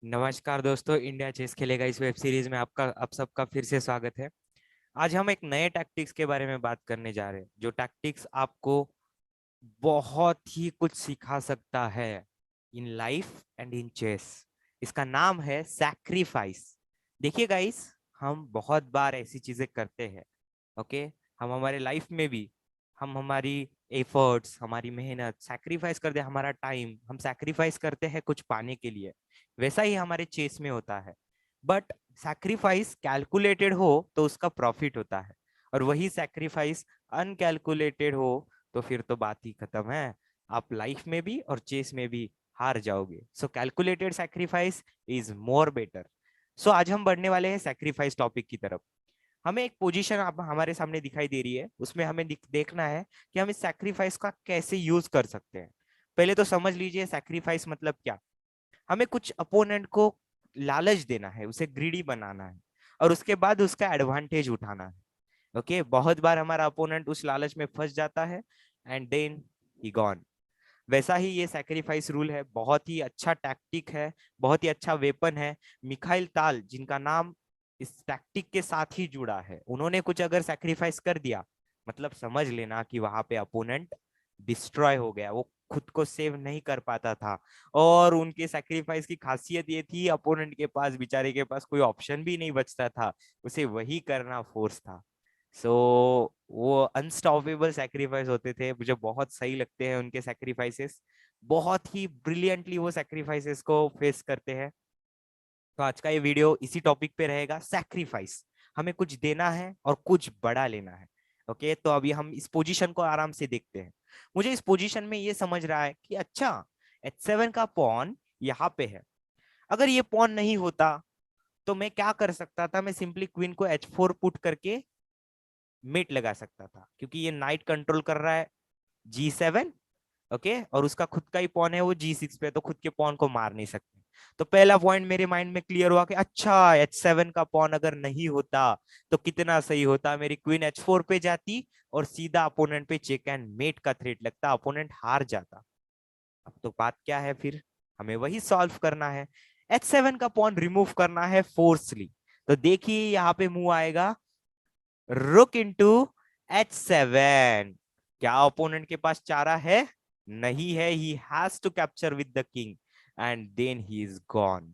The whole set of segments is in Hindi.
नमस्कार दोस्तों, इंडिया चेस खेलेगा इस वेब सीरीज में आप सबका फिर से स्वागत है। आज हम एक नए टैक्टिक्स के बारे में बात करने जा रहे हैं, जो टैक्टिक्स आपको बहुत ही कुछ सिखा सकता है in life and in chess. इसका नाम है सैक्रिफाइस। देखिए गाइस, हम बहुत बार ऐसी चीजें करते हैं। ओके, हम हमारे लाइफ में भी हम हमारी एफर्ट्स, हमारी मेहनत सैक्रिफाइस करते हैं, हमारा टाइम हम सैक्रिफाइस करते हैं कुछ पाने के लिए। वैसा ही हमारे चेस में होता है। बट सैक्रिफाइस कैलकुलेटेड हो तो उसका प्रॉफिट होता है, और वही सैक्रिफाइस अनकैलकुलेटेड हो तो फिर तो बात ही खत्म है। आप लाइफ में भी और चेस में भी हार जाओगे। So calculated sacrifice is more better. So आज हम बढ़ने वाले हैं सैक्रिफाइस टॉपिक की तरफ। हमें एक पोजीशन आप हमारे सामने दिखाई दे रही है, उसमें हमें देखना है कि हम इस सैक्रिफाइस का कैसे यूज कर सकते हैं। पहले तो समझ लीजिए सैक्रिफाइस मतलब क्या। हमें कुछ अपोनेंट को लालच देना है, उसे ग्रीडी बनाना है, और उसके बाद उसका एडवांटेज उठाना है। ओके, बहुत बार हमारा अपोनेंट उस लालच में फंस जाता है एंड देन ही गॉन। वैसा ही ये सैक्रिफाइस रूल है, बहुत ही अच्छा टैक्टिक है, बहुत ही अच्छा वेपन है। मिखाइल ताल, जिनका नाम इस टैक्टिक के साथ ही जुड़ा है, उन्होंने कुछ अगर सैक्रिफाइस कर दिया, मतलब समझ लेना कि वहां पे अपोनेंट डिस्ट्रॉय हो गया, वो खुद को सेव नहीं कर पाता था। और उनके सैक्रिफाइस की खासियत ये थी, अपोनेंट के पास, बेचारे के पास कोई ऑप्शन भी नहीं बचता था, उसे वही करना फोर्स था। सो वो अनस्टॉपेबल सैक्रिफाइस होते थे, मुझे बहुत सही लगते हैं उनके सैक्रिफाइसेस। बहुत ही ब्रिलियंटली वो सैक्रिफाइसेस को फेस करते हैं। तो आज का ये वीडियो इसी टॉपिक पे रहेगा, सैक्रिफाइस। हमें कुछ देना है और कुछ बड़ा लेना है। ओके, तो अभी हम इस पोजीशन को आराम से देखते हैं। मुझे इस पोजीशन में ये समझ रहा है कि अच्छा, H7 का पॉन यहाँ पे है। अगर ये पॉन नहीं होता तो मैं क्या कर सकता था, मैं सिंपली क्वीन को H4 पुट करके मेट लगा सकता था, क्योंकि ये नाइट कंट्रोल कर रहा है G7। ओके, और उसका खुद का ही पॉन है वो G6 पे, तो खुद के पॉन को मार नहीं सकते। तो पहला पॉइंट मेरे माइंड में क्लियर हुआ कि अच्छा, H7 का पॉन अगर नहीं होता तो कितना सही होता, मेरी क्वीन H4 पे जाती और सीधा अपोनेंट पे चेक एंड मेट का थ्रेट लगता, अपोनेंट हार जाता। अब तो बात क्या है, फिर हमें वही सॉल्व करना है। H7 का पॉन रिमूव करना है फोर्सली। तो देखिए यहाँ पे मूव आएगा रुक इनटू H7। क्या ओपोनेंट के पास चारा है? नहीं है। He has to capture with the king and then he is gone.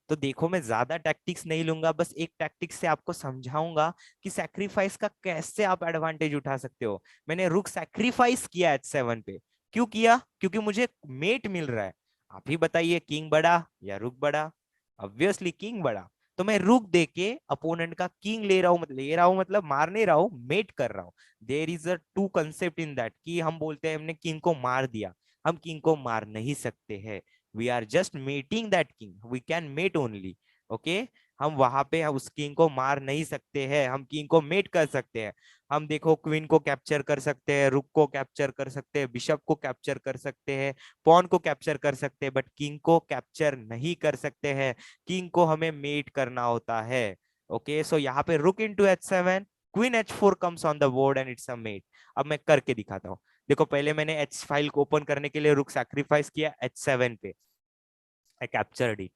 तो देखो, मैं ज्यादा टैक्टिक्स नहीं लूंगा, बस एक टैक्टिक्स से आपको समझाऊंगा कि सैक्रिफाइस का कैसे आप एडवांटेज उठा सकते हो। मैंने रुक सैक्रिफाइस किया H7 पे। क्यों किया? क्योंकि मुझे मेट मिल रहा है। आप ही बताइए, किंग बड़ा या रुक बड़ा? ऑब्वियसली किंग बड़ा। तो मैं रुक दे के अपोनेंट का किंग ले रहा हूं, मतलब ले रहा हूं मतलब मार नहीं रहा हूं, मेट कर रहा हूं। There is a two concept in that कि हम बोलते हैं हमने किंग को मार दिया। हम किंग को मार नहीं सकते हैं। We are just mating that king, we can mate only. Okay, हम वहां पे उस किंग को मार नहीं सकते हैं, हम किंग को मेट कर सकते हैं। हम देखो, क्वीन को कैप्चर कर सकते हैं, रुक को कैप्चर कर सकते हैं, बिशप को कैप्चर कर सकते हैं, पॉन को कैप्चर कर सकते हैं, बट किंग को कैप्चर नहीं कर सकते हैं। किंग को हमें मेट करना होता है। ओके, सो यहाँ पे rook into H7, queen H4 comes on the board and it's a mate. अब मैं करके दिखाता हूँ। देखो, पहले मैंने H फाइल को ओपन करने के लिए रुक सैक्रिफाइस किया H7 पे। I captured it.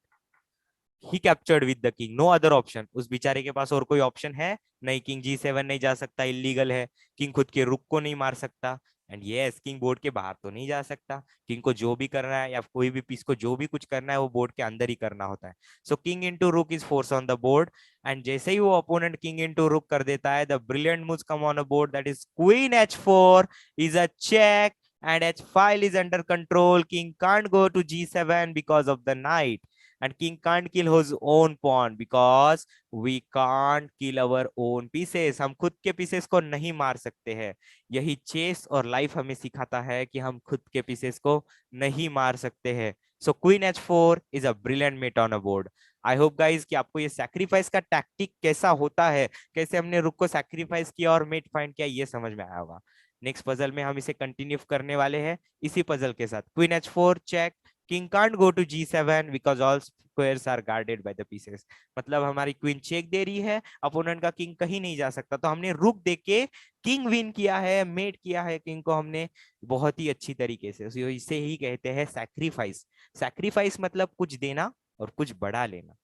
He captured with the king, no other option. उस बेचारे के पास और कोई ऑप्शन है नहीं, किंग G7 नहीं जा सकता, इलीगल है। किंग खुद के रुक को नहीं मार सकता, एंड यस, किंग बोर्ड के बाहर तो नहीं जा सकता। किंग को जो भी करना है या कोई भी पीस को जो भी कुछ करना है वो बोर्ड के अंदर ही करना होता है। सो किंग इनटू रुक is force on the board. And जैसे ही वो अपोनेंट किंग इनटू रुक कर देता है, the brilliant moves come on a board, that is queen H4 is a check and H file is under control. King can't go to G7 because of the knight, and king can't kill his own pawn because we can't kill our own pieces. हम खुद के पीसेस को नहीं मार सकते हैं। यही चेस और लाइफ हमें सिखाता है कि हम खुद के पीसेस को नहीं मार सकते हैं। So queen H4 is a brilliant mate on a board. I hope guys कि आपको ये सैक्रिफाइस का टैक्टिक कैसा होता है, कैसे हमने रुक को सैक्रिफाइस किया और मेट फाइंड किया, ये समझ में आया होगा। नेक्स्ट पजल में हम इसे कंटिन्यू करने वाले हैं इसी पजल के साथ। Queen H4 check, king can't go to G7 because all squares are guarded by the pieces. मतलब हमारी क्वीन चेक दे रही है, अपोनेंट का किंग कहीं नहीं जा सकता, तो हमने रुक दे के किंग विन किया है, मेट किया है किंग को हमने बहुत ही अच्छी तरीके से। इसे ही कहते हैं सैक्रिफाइस। सैक्रिफाइस मतलब कुछ देना और कुछ बड़ा लेना।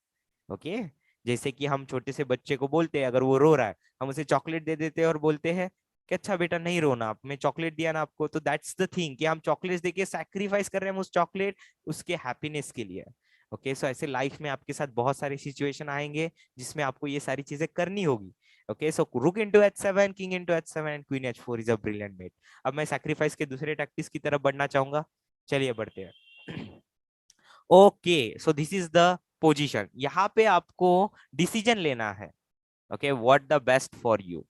ओके, जैसे कि हम छोटे से बच्चे को बोलते हैं, अगर वो रो रहा है, हम उसे चॉकलेट दे देते हैं और बोलते हैं कि अच्छा बेटा नहीं रोना, आप मैं चॉकलेट दिया ना आपको, तो दैट्स द थिंग कि हम चॉकलेट देके सैक्रिफाइस कर रहे हैं उस चॉकलेट उसके हैप्पीनेस के लिए। ओके, सो ऐसे लाइफ में आपके साथ बहुत सारे सिचुएशन आएंगे जिसमें आपको ये सारी चीजें करनी होगी। Okay, so rook into h7, king into h7 and queen h4 is a brilliant mate. अब मैं सैक्रिफाइस के दूसरे टैक्टिस की तरफ बढ़ना चाहूंगा। चलिए बढ़ते हैं। Okay, so this is the position. यहाँ पे आपको डिसीजन लेना है। Okay, what the best for you.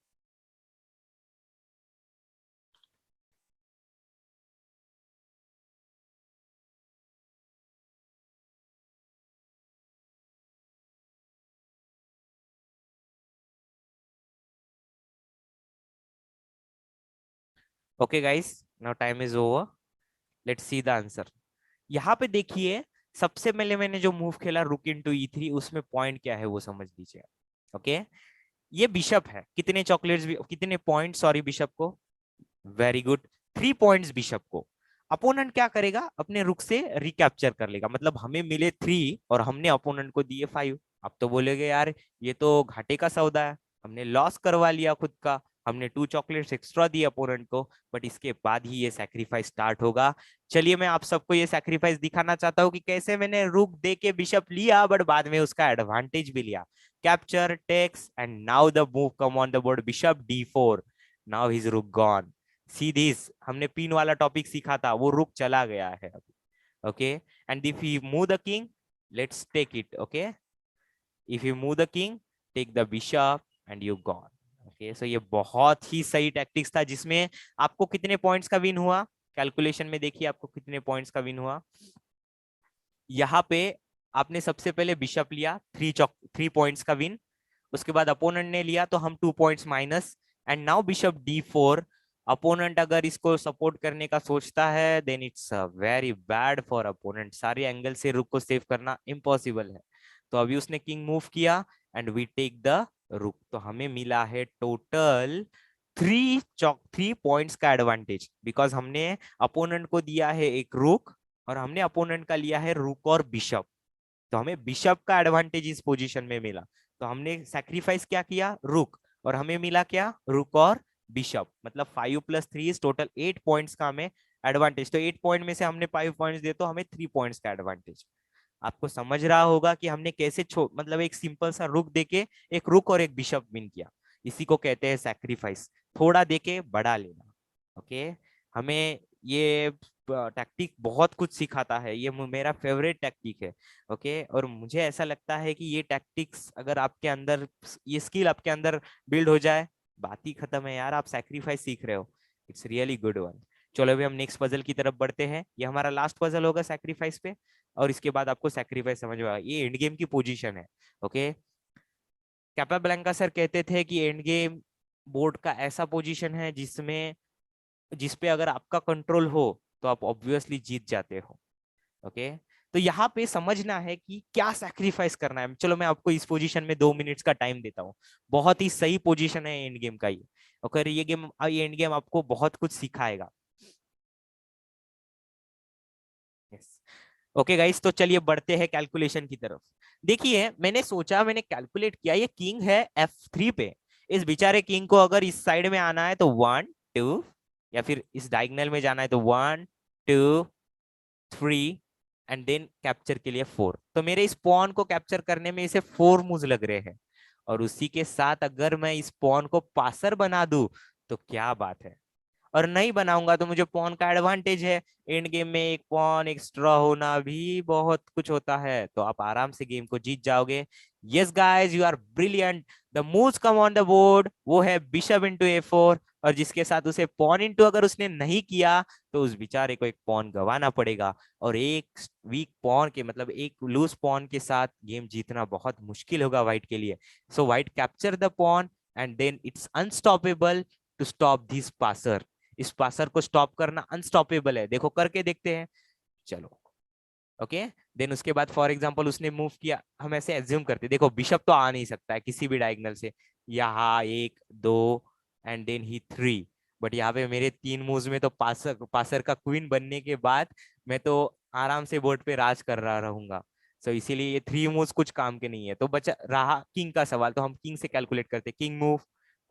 Okay guys, now time is over, let's see the answer. यहाँ पे देखिए, सबसे पहले मैंने जो मूव खेला रुक इनटू ई3, उसमें पॉइंट क्या है वो समझ लीजिए। ओके, ये बिशप है, कितने चॉकलेट्स, कितने पॉइंट सॉरी बिशप को, वेरी गुड, 3 पॉइंट्स बिशप को। अपोनेंट क्या करेगा, अपने रुक से रिकैप्चर कर लेगा, मतलब हमें मिले 3 और हमने अपोनेंट को दिए 5। अब तो बोलेगे यार ये तो घाटे का सौदा है, हमने लॉस करवा लिया खुद का, हमने 2 चॉकलेट्स एक्स्ट्रा दिए अपोनेंट को, बट इसके बाद ही ये सैक्रिफाइस स्टार्ट होगा। चलिए मैं आप सबको ये सैक्रिफाइस दिखाना चाहता हूँ कि कैसे मैंने रुक दे के बिशप लिया, बट बाद में उसका एडवांटेज भी लिया। Capture takes and now the move come on the board, bishop d4, now his rook gone. See this, हमने पिन वाला टॉपिक सीखा था, वो रुक चला गया है अभी। Okay, and if you move the king, let's take it. Okay, if you move the king, take the bishop and you gone. Okay, so ये बहुत ही सही टैक्टिक्स था जिसमें आपको कितने पॉइंट्स का विन हुआ, कैलकुलेशन में देखिए आपको कितने पॉइंट्स का विन हुआ। यहाँ पे आपने सबसे पहले बिशप लिया, 3 पॉइंट्स का विन। उसके बाद अपोनेंट ने लिया तो हम 2 points minus, and now bishop d4। Opponent अगर इसको सपोर्ट करने का सोचता है then it's very bad for opponent, सारे एंगल से रुक को सेव करना इम्पॉसिबल है। तो अभी उसने किंग मूव किया एंड वी टेक द रुक, तो हमें मिला है टोटल 3 पॉइंट्स का एडवांटेज, बिकॉज हमने अपोनेंट को दिया है एक रुक और हमने अपोनेंट का लिया है रुक और बिशप, तो हमें बिशप का एडवांटेज इस पोजीशन में मिला। तो हमने सैक्रिफाइस क्या किया, रुक, और हमें मिला क्या, रुक और बिशप, मतलब 5 + 3 इज टोटल 8 पॉइंट्स का हमें एडवांटेज। तो 8 पॉइंट में से हमने 5 पॉइंट्स दिए तो हमें 3 पॉइंट्स का एडवांटेज। आपको समझ रहा होगा कि हमने कैसे मतलब एक सिंपल सा रुक देके एक रुक और एक बिशप विन किया। इसी को कहते हैं सैक्रिफाइस, थोड़ा देके बड़ा लेना। ओके, हमें ये टैक्टिक बहुत कुछ सिखाता है, ये मेरा फेवरेट टैक्टिक है। ओके, और मुझे ऐसा लगता है कि ये टैक्टिक्स अगर आपके अंदर, ये स्किल आपके अंदर बिल्ड हो जाए, बात ही खत्म है यार, आप सैक्रिफाइस सीख रहे हो। It's really good one. चलो अभी हम नेक्स्ट पजल की तरफ बढ़ते हैं, ये हमारा लास्ट पजल होगा सैक्रिफाइस पे, और इसके बाद आपको सैक्रिफाइस समझ में आएगा। ये एंड गेम की पोजीशन है। ओके, कैपाब्लैंका सर कहते थे कि एंड गेम बोर्ड का ऐसा पोजीशन है जिसमें, जिसपे अगर आपका कंट्रोल हो तो आप ऑब्वियसली जीत जाते हो। ओके, तो यहाँ पे समझना है कि क्या सैक्रिफाइस करना है। चलो मैं आपको इस पोजीशन में 2 मिनट्स का टाइम देता हूँ, बहुत ही सही पोजीशन है एंड गेम का ये। ओके, ये एंड गेम आपको बहुत कुछ सिखाएगा। यस, ओके गाइस, तो चलिए बढ़ते हैं कैलकुलेशन की तरफ। देखिए मैंने सोचा, मैंने कैलकुलेट किया, ये किंग है F3 पे, इस बेचारे किंग को अगर इस साइड में आना है तो 1 2, या फिर इस डायगोनल में जाना है तो 1 2 3, एंड देन कैप्चर के लिए 4। तो मेरे इस पॉन को कैप्चर करने में इसे 4 मूव्स लग रहे हैं, और उसी के साथ अगर मैं इस पॉन को पासर बना दूं तो क्या बात है, और नहीं बनाऊंगा तो मुझे पॉन का एडवांटेज है। एंड गेम में एक पॉन एक्स्ट्रा होना भी बहुत कुछ होता है, तो आप आराम से गेम को जीत जाओगे। Yes guys, you are brilliant. The moves come on the board वो है बिशप इनटू ए4, और जिसके साथ उसे पॉन इनटू अगर उसने नहीं किया तो उस बेचारे को एक पॉन गंवाना पड़ेगा, और एक वीक पॉन के मतलब एक लूज पॉन के साथ गेम जीतना बहुत मुश्किल होगा व्हाइट के लिए। So white capture the pawn and then it's unstoppable to stop this passer. इस पासर को स्टॉप करना अनस्टॉपेबल है, देखो करके देखते हैं। चलो, ओके, देन उसके बाद फॉर एग्जांपल उसने मूव किया, हम ऐसे एज्यूम करते, देखो बिशप तो आ नहीं सकता है किसी भी डायगोनल से, यहाँ 1 2 एंड देन ही 3, बट यहाँ पे मेरे 3 मूव्स में तो पासर पासर का क्वीन बनने के बाद मैं तो आराम से बोर्ड पे राज कर रहा रहूंगा। सो इसीलिए ये थ्री मूव्स कुछ काम के नहीं है। तो बचा रहा किंग का सवाल, तो हम किंग से कैलकुलेट करते, किंग मूव,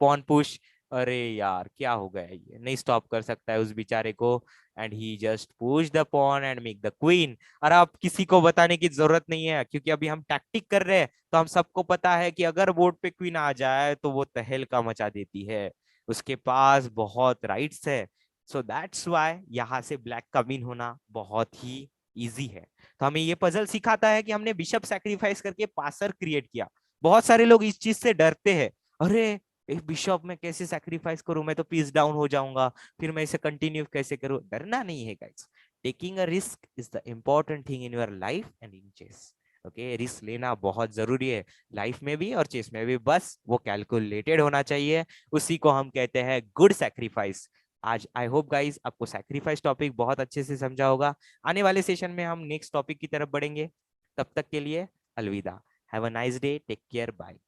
पॉन पुश। अरे यार क्या हो गया, ये नहीं स्टॉप कर सकता है उस बेचारे को, and he just push the pawn and make the queen. और अब किसी को बताने की जरूरत नहीं है, क्योंकि अभी हम टैक्टिक कर रहे हैं, तो हम सबको पता है कि अगर बोर्ड पे क्वीन आ जाए तो वो तहलका मचा देती है, उसके पास बहुत राइट्स है। सो दैट्स वाई यहाँ से ब्लैक का विन होना बहुत ही इजी है। तो हमें ये पजल सिखाता है कि हमने बिशप सैक्रिफाइस करके पासर क्रिएट किया। बहुत सारे लोग इस चीज से डरते हैं, अरे एक बिशप में कैसे सैक्रिफाइस करूं, मैं तो पीस डाउन हो जाऊंगा, फिर मैं इसे कंटिन्यू कैसे करूं। डरना नहीं है guys, taking a risk is the important thing in your life and in chess. Okay, risk लेना बहुत जरूरी है लाइफ में भी और चेस में भी, बस वो कैलकुलेटेड होना चाहिए, उसी को हम कहते हैं गुड सैक्रिफाइस। आज आई होप गाइस आपको सैक्रिफाइस टॉपिक बहुत अच्छे से समझा होगा। आने वाले सेशन में हम नेक्स्ट टॉपिक की तरफ बढ़ेंगे। तब तक के लिए अलविदा। Have a nice day, take care, bye.